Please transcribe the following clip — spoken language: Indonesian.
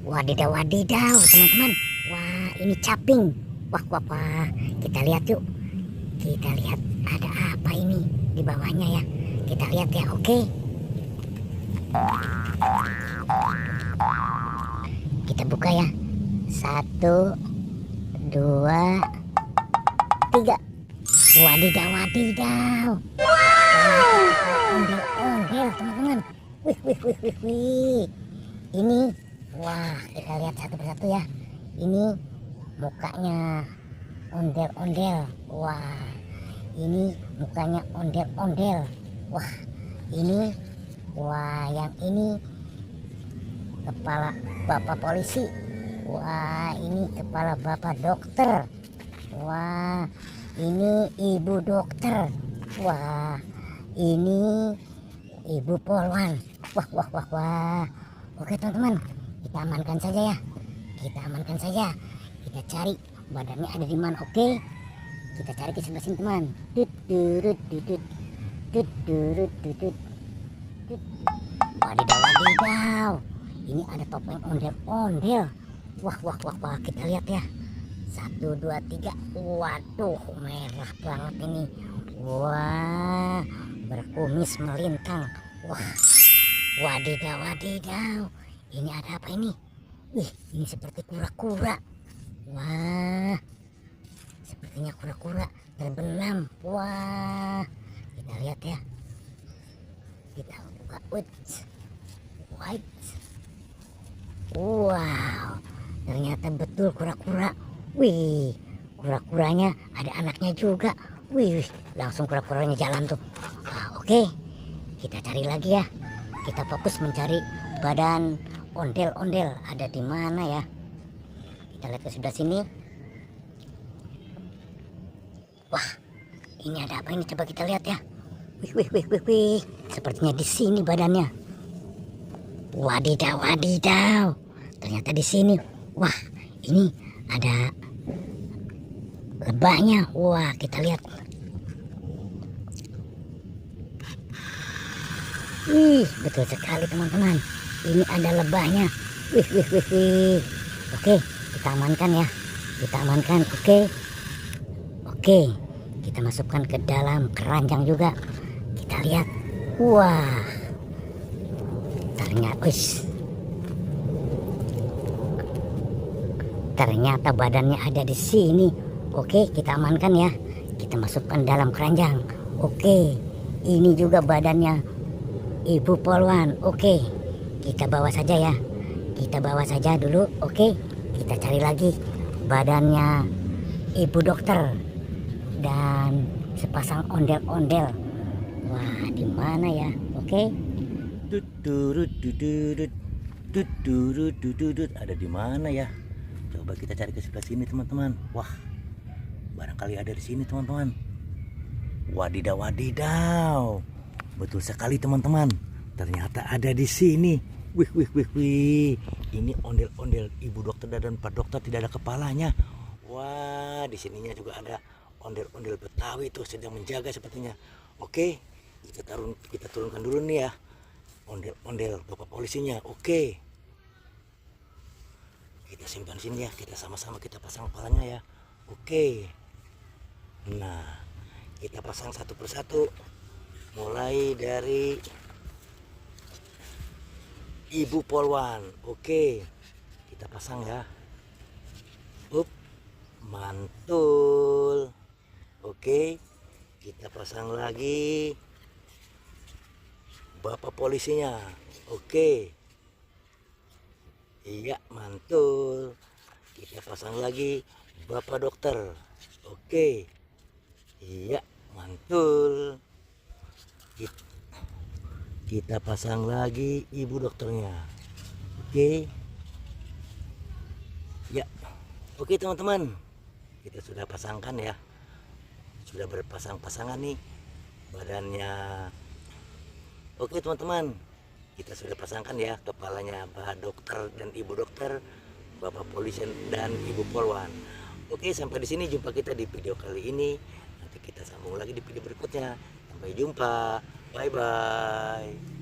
Wadidaw, wadidaw, teman-teman. Wah, ini caping. Wah, wah, wah. Kita lihat yuk. Kita lihat ada apa ini di bawahnya ya. Kita lihat ya, oke. Kita buka ya. 1, 2, 3. Wadidaw, wadidaw. Ondel-ondel, teman-teman. Wih, wih, wih, wih, wih. Ini, wah, kita lihat satu persatu ya. Ini mukanya ondel-ondel. Wah, ini mukanya ondel-ondel. Wah, ini, wah, yang ini kepala bapak polisi. Wah, ini kepala bapak dokter. Wah, ini ibu dokter. Wah, ini ibu polwan. Wah, wah, wah, wah. Oke teman-teman, kita amankan saja ya. Kita amankan saja. Kita cari badannya ada di mana. Oke, kita cari ke sebelah sini teman. Wadidaw, wadidaw. Ini ada topeng ondel-ondel. Wah, wah, wah, wah. Kita lihat ya. 1, 2, 3. Waduh, merah banget ini. Wah, berkumis melintang. Wah, wadidaw, wadidaw. Ini ada apa ini? Wih, ini seperti kura-kura. Wah, sepertinya kura-kura terbenam. Wah, kita lihat ya. Kita buka. White. Wow, ternyata betul kura-kura. Wih, kura-kuranya ada anaknya juga. Wih, langsung kura-kuranya jalan tuh. Oke, kita cari lagi ya. Kita fokus mencari badan ondel-ondel ada di mana ya. Kita lihat ke sebelah sini. Wah, ini ada apa ini? Coba kita lihat ya. Wih, wih, wih, wih, wih. Sepertinya di sini badannya. Wadidaw, wadidaw. Ternyata di sini. Wah, ini ada lebahnya. Wah, kita lihat. Wih, betul sekali teman-teman. Ini ada lebahnya. Wih, wih, wih, wih. Oke, kita amankan ya. Kita amankan. Oke. Oke, kita masukkan ke dalam keranjang juga. Kita lihat. Wah, ternyata badannya ada di sini. Oke, kita amankan ya. Kita masukkan dalam keranjang. Oke, ini juga badannya ibu polwan. Oke, kita bawa saja ya. Kita bawa saja dulu. Oke, kita cari lagi badannya ibu dokter dan sepasang ondel-ondel. Wah, di mana ya? Oke. Ada di mana ya? Coba kita cari ke sebelah sini teman-teman. Wah, barangkali ada di sini teman-teman. Wadidaw, wadidaw. Betul sekali teman-teman. Ternyata ada di sini. Wih, wih, wih, wih. Ini ondel-ondel ibu dokter dan pak dokter tidak ada kepalanya. Wah, di sininya juga ada ondel-ondel Betawi tuh sedang menjaga sepertinya. Oke, kita turunkan dulu nih ya. Ondel-ondel bapak polisinya. Oke, kita simpan sini ya. Kita sama-sama kita pasang kepalanya ya. Oke. Nah, kita pasang satu persatu. Mulai dari ibu polwan. Oke, kita pasang ya. Mantul. Oke, kita pasang lagi bapak polisinya. Oke, iya, mantul. Kita pasang lagi bapak dokter. Oke, iya, mantul. Kita pasang lagi ibu dokternya. Oke. Ya. Oke teman-teman. Kita sudah pasangkan ya. Sudah berpasang-pasangan nih badannya. Oke teman-teman. Kita sudah pasangkan ya kepalanya bapak dokter dan ibu dokter, bapak polisi dan ibu polwan. Oke, sampai di sini jumpa kita di video kali ini. Nanti kita sambung lagi di video berikutnya. Sampai jumpa. Bye bye.